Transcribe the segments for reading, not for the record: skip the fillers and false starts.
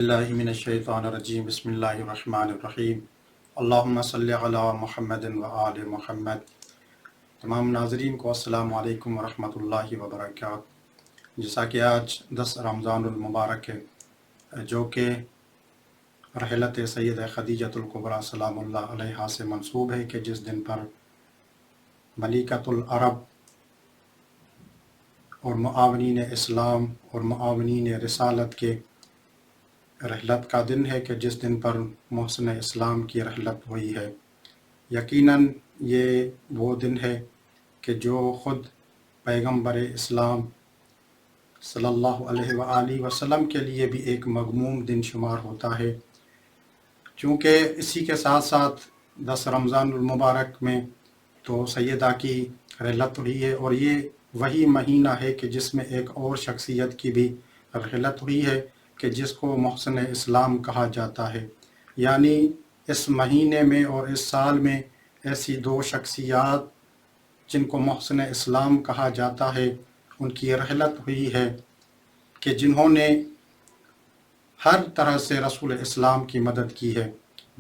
اللہ من الشیطان الرجیم بسم اللہ الرحمن الرحیم اللہم صلی علی محمد و آل محمد۔ تمام ناظرین کو السلام علیکم ورحمۃ اللہ وبرکاتہ۔ جیسا کہ آج 10 رمضان المبارک ہے، جو کہ رحلت سید خدیجۃ الکبریٰ سلام اللہ علیہا سے منسوب ہے، کہ جس دن پر ملکۃ العرب اور معاونین اسلام اور معاونین رسالت کے رحلت کا دن ہے، کہ جس دن پر محسن اسلام کی رحلت ہوئی ہے۔ یقیناً یہ وہ دن ہے کہ جو خود پیغمبر اسلام صلی اللہ علیہ وآلہ وسلم کے لیے بھی ایک مغموم دن شمار ہوتا ہے، چونکہ اسی کے ساتھ ساتھ 10 رمضان المبارک میں تو سیدہ کی رحلت ہوئی ہے، اور یہ وہی مہینہ ہے کہ جس میں ایک اور شخصیت کی بھی رحلت ہوئی ہے، کہ جس کو محسن اسلام کہا جاتا ہے۔ یعنی اس مہینے میں اور اس سال میں ایسی 2 شخصیات جن کو محسن اسلام کہا جاتا ہے، ان کی رحلت ہوئی ہے، کہ جنہوں نے ہر طرح سے رسول اسلام کی مدد کی ہے،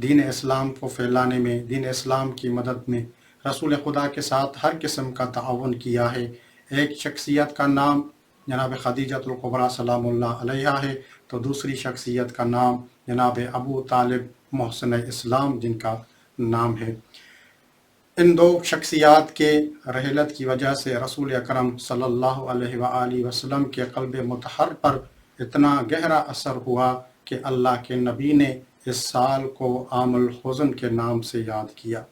دین اسلام کو پھیلانے میں، دین اسلام کی مدد میں رسول خدا کے ساتھ ہر قسم کا تعاون کیا ہے۔ ایک شخصیت کا نام جناب خدیجۃ الکبریٰ سلام اللہ علیہا ہے، تو دوسری شخصیت کا نام جناب ابو طالب محسن اسلام جن کا نام ہے۔ ان 2 شخصیات کے رحلت کی وجہ سے رسول اکرم صلی اللہ علیہ وآلہ وسلم کے قلب مطہر پر اتنا گہرا اثر ہوا کہ اللہ کے نبی نے اس سال کو عام الحزن کے نام سے یاد کیا۔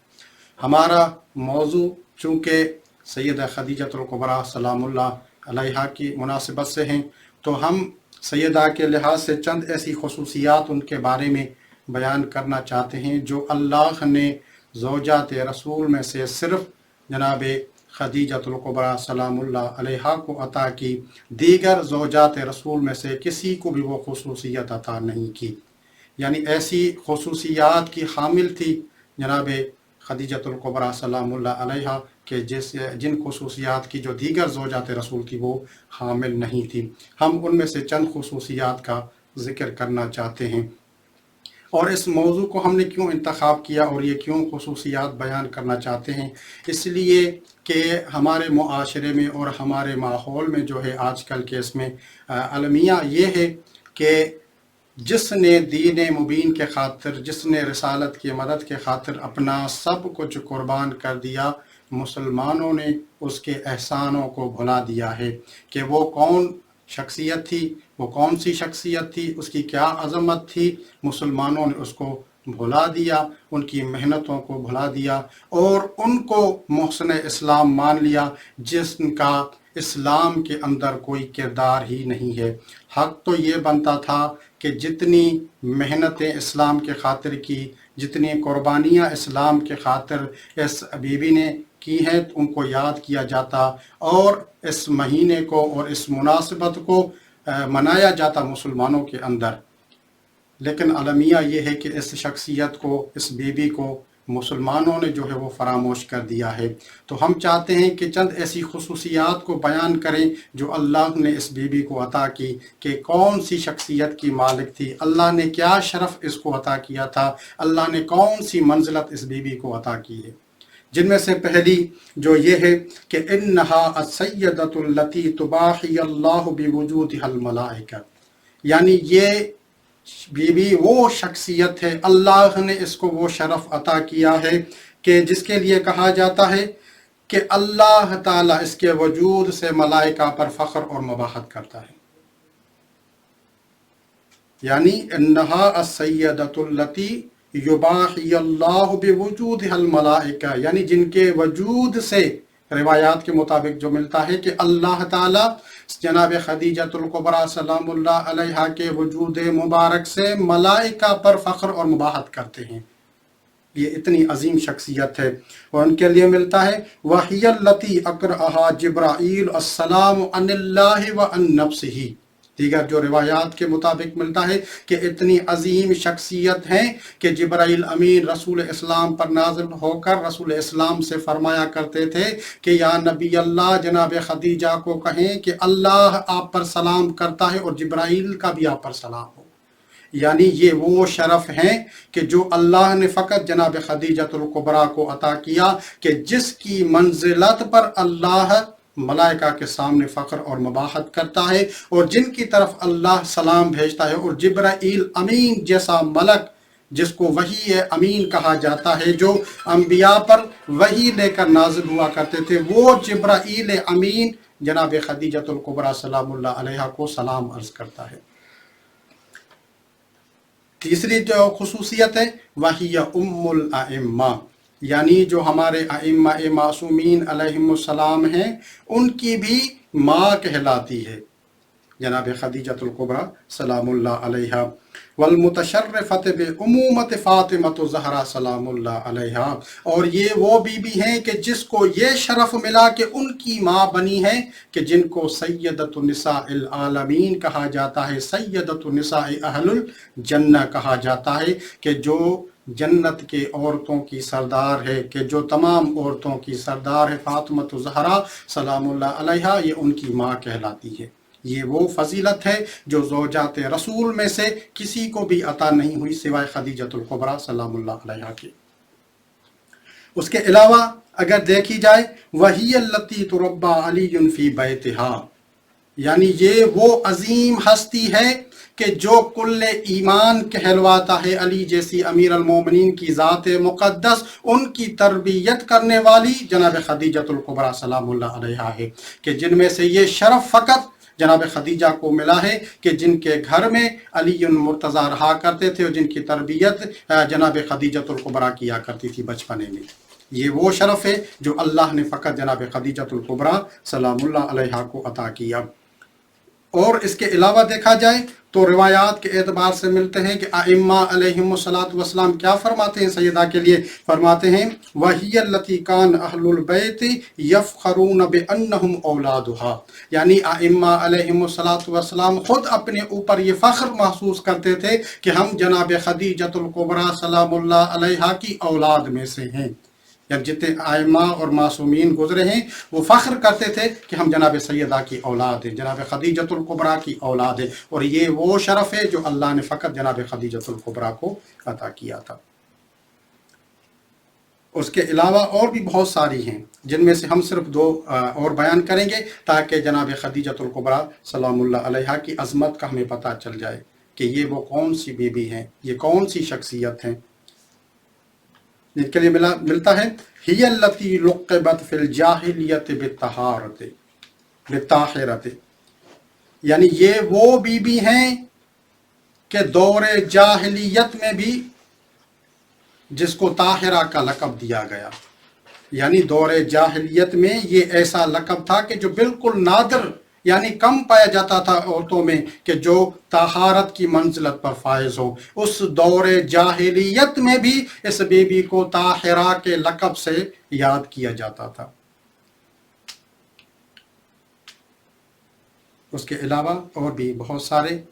ہمارا موضوع چونکہ سیدہ خدیجۃ الکبریٰ سلام اللہ علیہا کی مناسبت سے ہیں، تو ہم سیدہ کے لحاظ سے چند ایسی خصوصیات ان کے بارے میں بیان کرنا چاہتے ہیں جو اللہ نے زوجات رسول میں سے صرف جناب خدیجۃ الکبریٰ سلام اللہ علیہا کو عطا کی، دیگر زوجات رسول میں سے کسی کو بھی وہ خصوصیت عطا نہیں کی۔ یعنی ایسی خصوصیات کی حامل تھی جناب خدیجۃ الکبریٰ سلام اللہ علیہا، کہ جن خصوصیات کی جو دیگر زوجات رسول کی وہ حامل نہیں تھی۔ ہم ان میں سے چند خصوصیات کا ذکر کرنا چاہتے ہیں۔ اور اس موضوع کو ہم نے کیوں انتخاب کیا اور یہ کیوں خصوصیات بیان کرنا چاہتے ہیں؟ اس لیے کہ ہمارے معاشرے میں اور ہمارے ماحول میں جو ہے آج کل کے اس میں المیہ یہ ہے کہ جس نے دین مبین کے خاطر، جس نے رسالت کی مدد کے خاطر اپنا سب کچھ قربان کر دیا، مسلمانوں نے اس کے احسانوں کو بھلا دیا ہے۔ کہ وہ کون شخصیت تھی، وہ کون سی شخصیت تھی، اس کی کیا عظمت تھی، مسلمانوں نے اس کو بھلا دیا، ان کی محنتوں کو بھلا دیا، اور ان کو محسن اسلام مان لیا جس کا اسلام کے اندر کوئی کردار ہی نہیں ہے۔ حق تو یہ بنتا تھا کہ جتنی محنتیں اسلام کے خاطر کی، جتنی قربانیاں اسلام کے خاطر اس بیوی نے کی ہیں، ان کو یاد کیا جاتا، اور اس مہینے کو اور اس مناسبت کو منایا جاتا مسلمانوں کے اندر۔ لیکن المیہ یہ ہے کہ اس شخصیت کو، اس بیوی کو مسلمانوں نے جو ہے وہ فراموش کر دیا ہے۔ تو ہم چاہتے ہیں کہ چند ایسی خصوصیات کو بیان کریں جو اللہ نے اس بیوی کو عطا کی، کہ کون سی شخصیت کی مالک تھی، اللہ نے کیا شرف اس کو عطا کیا تھا، اللہ نے کون سی منزلت اس بیوی کو عطا کی ہے۔ جن میں سے پہلی جو یہ ہے کہ انہا السیدۃ التی تباحی اللہ بوجودہا الملائکہ، یعنی یہ بیوی وہ شخصیت ہے، اللہ نے اس کو وہ شرف عطا کیا ہے کہ جس کے لیے کہا جاتا ہے کہ اللہ تعالیٰ اس کے وجود سے ملائکہ پر فخر اور مباحت کرتا ہے۔ یعنی انہا السیدۃ التی یباحی اللہ بوجودہا الملائکہ، یعنی جن کے وجود سے روایات کے مطابق جو ملتا ہے کہ اللہ تعالیٰ جناب خدیجۃ الکبریٰ سلام اللہ علیہا کے وجود مبارک سے ملائکہ پر فخر اور مباحت کرتے ہیں۔ یہ اتنی عظیم شخصیت ہے، اور ان کے لیے ملتا ہے وَحِيَ الَّتِي أَقْرَأَهَا جِبْرَائِيلُ السَّلَامُ عَنِ اللَّهِ وَعَن نَفْسِهِ۔ دیگر جو روایات کے مطابق ملتا ہے کہ اتنی عظیم شخصیت ہیں کہ جبرائیل امین رسول اسلام پر نازل ہو کر رسول اسلام سے فرمایا کرتے تھے کہ یا نبی اللہ، جناب خدیجہ کو کہیں کہ اللہ آپ پر سلام کرتا ہے اور جبرائیل کا بھی آپ پر سلام ہو۔ यानी ये वो शरफ हैं कि जो अल्लाह ने फ़कत जनाब खदीजतुल कुबरा को अता किया कि जिसकी मंजिलत पर अल्लाह मलाइका के सामने फ़ख्र और मुबाहत करता है और जिनकी तरफ अल्लाह सलाम भेजता है। और जिब्राईल अमीन जैसा मलक जिसको वही अमीन कहा जाता है, जो अंबिया पर वही लेकर नाजिल हुआ करते थे, वो जिब्राईल अमीन जनाब खदीजतुल कुबरा सलामुल्लाह अलैहा को सलाम अर्ज़ करता है। तीसरी जो खुसूसियत है वही उम्मुल आइम्मा, यानी जो हमारे आइम्मा मासूमीन अलैहिमुस्सलाम हैं उनकी भी माँ कहलाती है जनाब खदीजतुल कुबरा सलामुल्लाह अलैहा। वल मुतशर्रिफत बि उम्मत फातिमतु ज़हरा सलामुल्लाह अलैहा, और ये वो बीबी हैं कि जिसको ये शरफ मिला कि उनकी माँ बनी है कि जिनको सैयदतु निसाइल आलमीन कहा जाता है, सैयदतु निसाइ अहलुल जन्नह कहा जाता है, कि जो जन्नत के औरतों की सरदार है, कि जो तमाम औरतों की सरदार है फातिमतु ज़हरा सलामुल्लाह अलैहा, ये उनकी माँ कहलाती है। ये वो फजीलत है जो ज़ौजात रसूल में से किसी को भी अता नहीं हुई सिवाय खदीजतुल कुबरा सलामुल्लाह अलैहा की। उसके अलावा अगर देखी जाए वही अल्लती तुरब्बा अलीयुन फी बैतिहा, यानी ये वो अजीम हस्ती है कि जो कुल्ले ईमान कहलवाता है। अली जैसी अमीर अल मोमिनीन की ज़ात मुक़द्दस, उनकी तरबियत करने वाली जनाब खदीजतुल कुबरा सलामुल्लाह अलैहा है, कि जिनमें से ये शरफ फ़कत जनाब खदीजा को मिला है कि जिनके घर में अली मुर्तज़ा रहा करते थे और जिनकी तरबियत जनाब खदीजतुल कुबरा किया करती थी बचपने में। ये वो शरफ है जो अल्लाह ने फ़कत जनाब खदीजतुल कुबरा सलामुल्लाह अलैहा को अता किया। और इसके अलावा देखा जाए तो रिवायात के एतबार से मिलते हैं कि आइम्मा अलैहिमुस्सलातु वस्सलाम क्या फरमाते हैं सैयदा के लिए, फरमाते हैं वहिय अल्लती कान अहलुल बैत यफ़खरून बिअन्नहुम औलादुहा, यानी आइम्मा अलैहिमुस्सलातु वस्सलाम खुद अपने ऊपर ये फ़ख्र महसूस करते थे कि हम जनाब खदीजतुल कुबरा सलामुल्लाह अलैहा की औलाद में से हैं। जब जितने आइम्मा और मासूमीन गुजरे हैं वो फ़ख्र करते थे कि हम जनाब सैयदा की औलाद हैं, जनाब खदीजतुल कुबरा की औलाद है। और ये वो शरफ़ है जो अल्लाह ने फ़कत जनाब खदीजतुल कुबरा को अता किया था। उसके अलावा और भी बहुत सारी हैं जिनमें से हम सिर्फ दो और बयान करेंगे ताकि जनाब खदीजतुल कुबरा सलामुल्लाह अलैहा की अज़मत का हमें पता चल जाए कि ये वो कौन सी बीबी हैं, ये कौन सी शख्सियत हैं। जिनके लिए मिलता है हियल्लती लुक़िबत फिल जाहिलियत बित्तहारत बित्ताहिरत, यानी ये वो बीबी हैं कि दौरे जाहिलियत में भी जिसको ताहिरा का लक़ब दिया गया, यानी दौरे जाहिलियत में ये ऐसा लक़ब था कि जो बिल्कुल नादिर यानी कम पाया जाता था औरतों में कि जो ताहारत की मंजिलत पर फायज हो। उस दौरे जाहिलियत में भी इस बीबी को ताहिरा के लक़ब से याद किया जाता था। उसके अलावा और भी बहुत सारे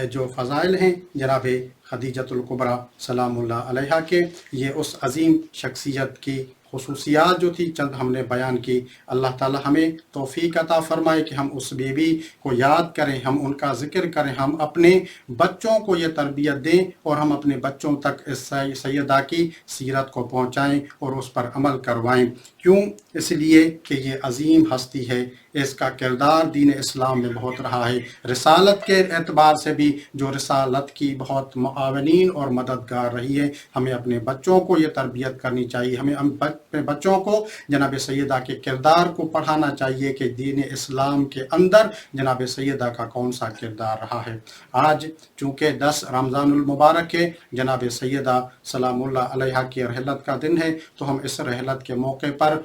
जो फ़ज़ाइल हैं जनाब खदीजतुल कुबरा सलामुल्लाह अलैहा के, ये उस अज़ीम शख्सियत की खुसूसियात जो थी चंद हमने बयान की। अल्लाह ताला हमें तौफ़ीक अता फ़रमाए कि हम उस बीबी को याद करें, हम उनका ज़िक्र करें, हम अपने बच्चों को ये तरबियत दें और हम अपने बच्चों तक इस सैयदा की सीरत को पहुँचाएँ और उस पर अमल करवाएँ। क्यों? इसलिए कि ये अज़ीम हस्ती है, इसका किरदार दीन इस्लाम में बहुत रहा है। रिसालत के एतबार से भी जो रिसालत की बहुत मुआवनीन और मददगार रही है। हमें अपने बच्चों को ये तरबियत करनी चाहिए, हमें अपने बच्चों को जनाब सैयदा के किरदार को पढ़ाना चाहिए कि दीन इस्लाम के अंदर जनाब सैयदा का कौन सा किरदार रहा है। आज चूँकि 10 रमज़ानुल मुबारक के जनाब सैयदा सलामुल्लाह अलैहा की रहलत का दिन है, तो हम इस रहलत के मौके पर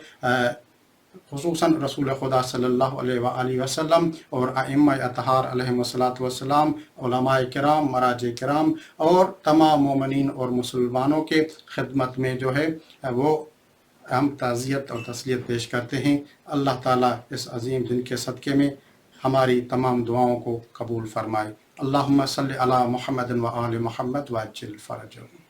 खुसूसन रसूल खुदा सल्लल्लाहु अलैहि वसल्लम और आइम्मा अतहार अलैहिमुस्सलातु वस्सलाम, उलमाए किराम, मराजे किराम और तमाम मोमिनीन और मुसलमानों के खिदमत में जो है वो हम ताज़ियत और तस्लियत पेश करते हैं। अल्लाह ताला इस अज़ीम दिन के सदक़े में हमारी तमाम दुआओं को कबूल फ़रमाए। अल्लाहुम्मा सल्लि अला मुहम्मदिन व आलि मुहम्मद व अज्जिल फ़रजहुम।